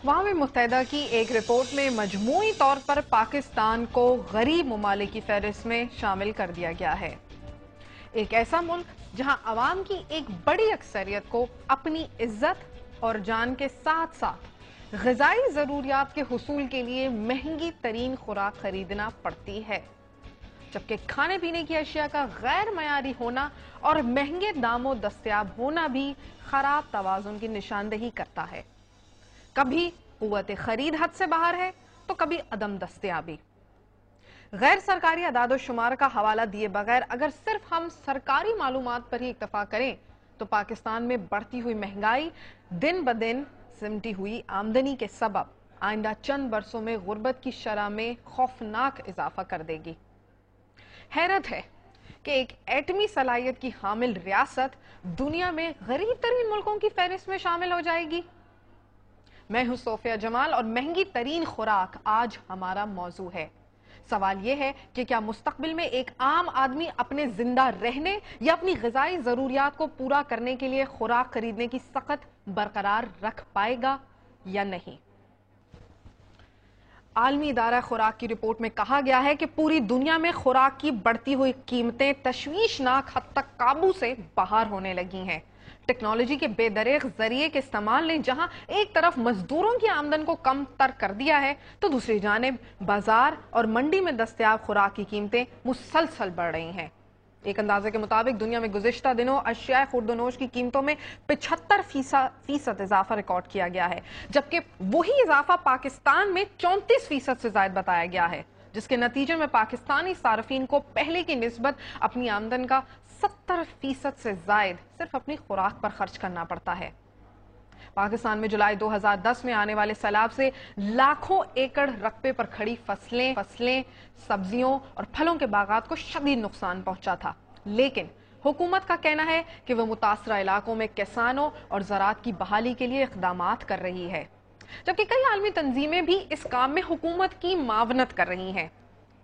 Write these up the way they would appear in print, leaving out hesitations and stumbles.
अक़वाम मुत्तहिदा की एक रिपोर्ट में मजमूई तौर पर पाकिस्तान को गरीब ममालिक की फहरिस्त में शामिल कर दिया गया है। एक ऐसा मुल्क जहां अवाम की एक बड़ी अक्सरियत को अपनी इज्जत और जान के साथ साथ ग़िज़ाई ज़रूरियात के हुसूल के लिए महंगी तरीन खुराक खरीदना पड़ती है, जबकि खाने पीने की अशिया का गैर मयारी होना और महंगे दामों दस्तयाब होना भी खराब तवाज़ुन की निशानदही करता है। कभी कुव्वत खरीद हद से बाहर है तो कभी अदम दस्तयाबी। गैर सरकारी अदाद शुमार का हवाला दिए बगैर अगर सिर्फ हम सरकारी मालूमात पर ही इक्तफा करें तो पाकिस्तान में बढ़ती हुई महंगाई दिन ब दिन सिमटी हुई आमदनी के सबब आइंदा चंद बरसों में गुर्बत की शरह में खौफनाक इजाफा कर देगी। हैरत है कि एक एटमी सलाहियत की हामिल रियासत दुनिया में गरीब तरीन मुल्कों की फहरिस्त में शामिल हो जाएगी। मैं हूं सोफिया जमाल और महंगी तरीन खुराक आज हमारा मौजू है। सवाल यह है कि क्या मुस्तकबिल में एक आम आदमी अपने जिंदा रहने या अपनी ग़िज़ाई ज़रूरियात को पूरा करने के लिए खुराक खरीदने की सख्त बरकरार रख पाएगा या नहीं। आलमी इदारा खुराक की रिपोर्ट में कहा गया है कि पूरी दुनिया में खुराक की बढ़ती हुई कीमतें तशवीशनाक हद तक काबू से बाहर होने लगी हैं। टेक्नोलॉजी के बेदरेग जरिए के इस्तेमाल ने जहां एक तरफ मजदूरों की आमदन को कम तर कर दिया है तो दूसरी जानिब बाजार और मंडी में दस्तयाब खुराक की कीमतें मुसलसल बढ़ रही हैं। एक अंदाजे के मुताबिक दुनिया में गुज़िश्ता दिनों अशिया खुर्दनोश की कीमतों में 75% इजाफा रिकॉर्ड किया गया है, जबकि वही इजाफा पाकिस्तान में 34% से ज्यादा बताया गया है, जिसके नतीजे में पाकिस्तानी सार्फिन को पहले की निस्बत अपनी आमदन का 70% से ज्यादा सिर्फ अपनी खुराक पर खर्च करना पड़ता है। पाकिस्तान में जुलाई 2010 में आने वाले सैलाब से लाखों एकड़ रकबे पर खड़ी फसलें, सब्जियों और फलों के बागात को शदीद नुकसान पहुंचा था, लेकिन हुकूमत का कहना है कि वह मुतासरा इलाकों में किसानों और ज़राअत की बहाली के लिए इक़दामात कर रही है, जबकि कई आलमी तंजीमें भी इस काम में हुकूमत की मावनत कर रही हैं।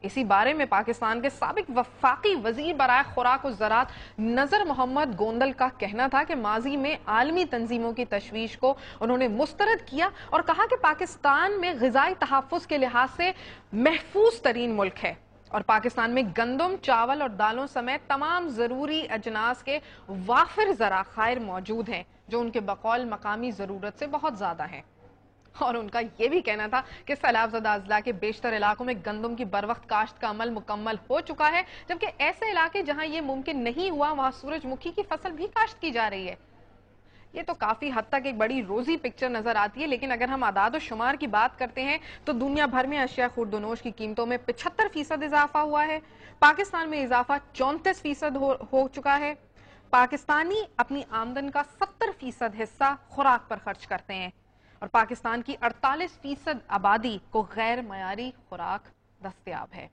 इसी बारे में पाकिस्तान के साबिक वफाकी वजीर बराए खुराक और ज़राअत नज़र मोहम्मद गोंदल का कहना था कि माजी में आलमी तंजीमों की तशवीश को उन्होंने मुस्तरद किया और कहा कि पाकिस्तान में ग़िज़ाई तहफ़्फ़ुज़ के लिहाज से महफूज तरीन मुल्क है और पाकिस्तान में गंदम, चावल और दालों समेत तमाम ज़रूरी अजनास के वाफिर ज़राख़ायर मौजूद हैं, जो उनके बकौल मकामी ज़रूरत से बहुत ज़्यादा हैं। और उनका यह भी कहना था कि सैलाबज़दा अजला के बेशतर इलाकों में गंदम की बरवक्त काश्त का अमल मुकम्मल हो चुका है, जबकि ऐसे इलाके जहां यह मुमकिन नहीं हुआ वहां सूरजमुखी की फसल भी काश्त की जा रही है। ये तो काफी हद तक एक बड़ी रोजी पिक्चर नजर आती है, लेकिन अगर हम आदाद और शुमार की बात करते हैं तो दुनिया भर में अशिया खुर्दनोश की कीमतों में 75% इजाफा हुआ है। पाकिस्तान में इजाफा 34% हो चुका है। पाकिस्तानी अपनी आमदन का 70% हिस्सा खुराक पर खर्च करते हैं और पाकिस्तान की 48% आबादी को गैर मयारी खुराक दस्तयाब है,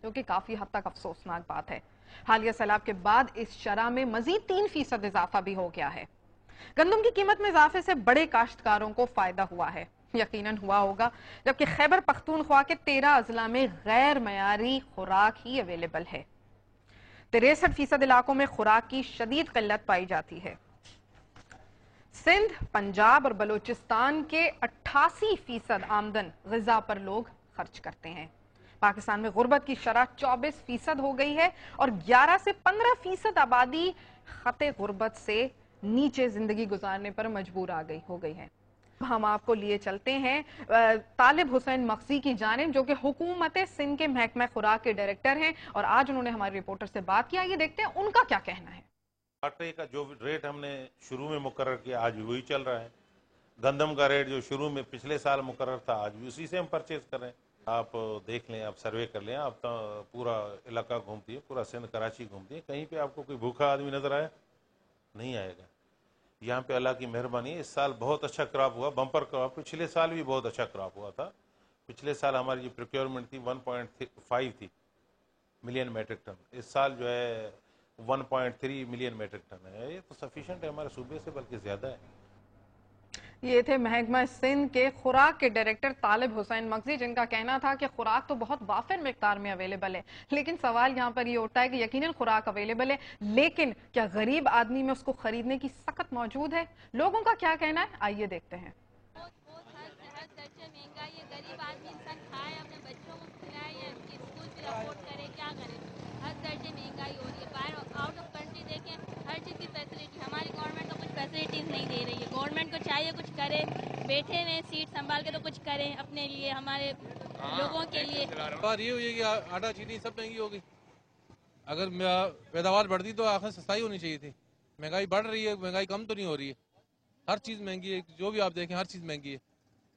जो कि काफी हद तक अफसोसनाक बात है। हालिया सैलाब के बाद इस शरह में मजीद 3% इजाफा भी हो गया है। गंदम की कीमत में इजाफे से बड़े काश्तकारों को फायदा हुआ है, यकीनन हुआ होगा, जबकि खैबर पख्तूनख्वा के 13 अजला में गैर मयारी खुराक ही अवेलेबल है। 63% इलाकों में खुराक की शदीद किल्लत पाई जाती है। सिंध, पंजाब और बलूचिस्तान के 88% आमदन ग़िज़ा पर लोग खर्च करते हैं। पाकिस्तान में गुर्बत की शरह 24% हो गई है और 11 से 15% आबादी खते गुर्बत से नीचे जिंदगी गुजारने पर मजबूर हो गई है। हम आपको लिए चलते हैं तालिब हुसैन मगज़ी की जानिब, जो कि हुकूमत सिंध के महकमा खुराक के डायरेक्टर हैं और आज उन्होंने हमारे रिपोर्टर से बात किया। ये देखते हैं उनका क्या कहना है। आटे का जो रेट हमने शुरू में मुकर्रर किया आज भी वही चल रहा है। गंदम का रेट जो शुरू में पिछले साल मुकर्रर था आज भी उसी से हम परचेज कर रहे हैं। आप देख लें, आप सर्वे कर लें, आप तो पूरा इलाका घूमती है, पूरा सिंध कराची घूमती है, कहीं पे आपको कोई भूखा आदमी नजर आया नहीं आएगा। यहाँ पे अल्लाह की मेहरबानी है, इस साल बहुत अच्छा क्रॉप हुआ, बम्पर क्रॉप। पिछले साल भी बहुत अच्छा क्रॉप हुआ था। पिछले साल हमारी जो प्रोक्योरमेंट थी 1.5 थी मिलियन मेट्रिक टन, इस साल जो है 1.3 मिलियन मेट्रिक टन है। ये तो सफिशिएंट है हमारे सूबे से, बल्कि ज्यादा है। ये थे महकमा सिंध के खुराक के डायरेक्टर तालिब हुसैन मगज़ी, जिनका कहना था कि खुराक तो बहुत वाफिर मिकदार में अवेलेबल है, लेकिन सवाल यहाँ पर ये उठता है कि यकीनन खुराक अवेलेबल है, लेकिन क्या गरीब आदमी में उसको खरीदने की सख्त मौजूद है? लोगों का क्या कहना है, आइए देखते हैं। بیٹھے ہوئے سیٹ سنبھال کے تو کچھ کریں اپنے لیے, ہمارے لوگوں کے لیے. بات یہ ہوئی ہے کہ آٹا چینی سب مہنگی ہو گئی. اگر پیداوار بڑھتی تو آخر سستا ہی ہونی چاہیے تھی. مہنگائی بڑھ رہی ہے, مہنگائی کم تو نہیں ہو رہی ہے. ہر چیز مہنگی ہے, جو بھی آپ دیکھیں ہر چیز مہنگی ہے.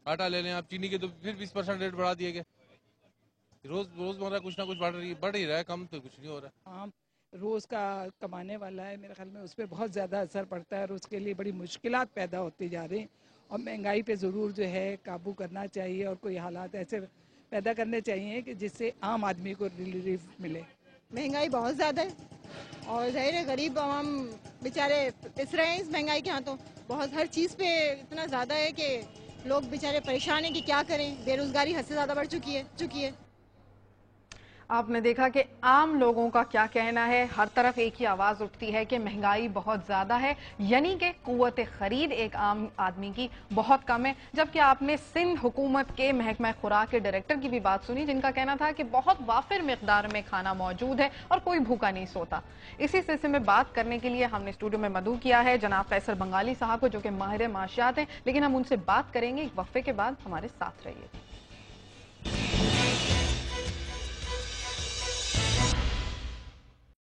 آٹا لے لیں آپ, چینی کے تو پھر 20% ریٹ بڑھا دیے گئے. روزمرہ کچھ نہ کچھ بڑھ ہی رہا ہے, کم تو کچھ نہیں ہو رہا ہے. عام روز کا کمانے والا ہے, میرے خیال میں اس پہ بہت زیادہ اثر پڑتا ہے اور اس کے لیے بڑی مشکلات پیدا ہوتی جا رہی ہیں. اور مہنگائی پہ ضرور جو ہے قابو کرنا چاہیے اور کوئی حالات ایسے پیدا کرنے چاہیے کہ جس سے عام آدمی کو ریلیف ملے. مہنگائی بہت زیادہ ہے اور ظاہر ہے غریب عوام بیچارے پس رہے ہیں اس مہنگائی کے ہاں. تو بہت ہر چیز پہ اتنا زیادہ ہے کہ لوگ بیچارے پریشان ہیں کہ کیا کریں. بے روزگاری حد سے زیادہ بڑھ چکی ہے. آپ نے دیکھا کہ عام لوگوں کا کیا کہنا ہے. ہر طرف ایک ہی آواز اٹھتی ہے کہ مہنگائی بہت زیادہ ہے, یعنی کہ قوت خرید ایک عام آدمی کی بہت کم ہے. جبکہ آپ نے سندھ حکومت کے محکمہ خوراک کے ڈائریکٹر کی بھی بات سنی, جن کا کہنا تھا کہ بہت وافر مقدار میں کھانا موجود ہے اور کوئی بھوکا نہیں سوتا. اسی سلسلے میں بات کرنے کے لیے ہم نے اسٹوڈیو میں مدعو کیا ہے جناب فیصل بنگالی صاحب کو, جو کہ ماہر معاشیات ہیں, لیکن ہم ان سے بات کریں گے ایک وقفے کے بعد. ہمارے ساتھ رہیے.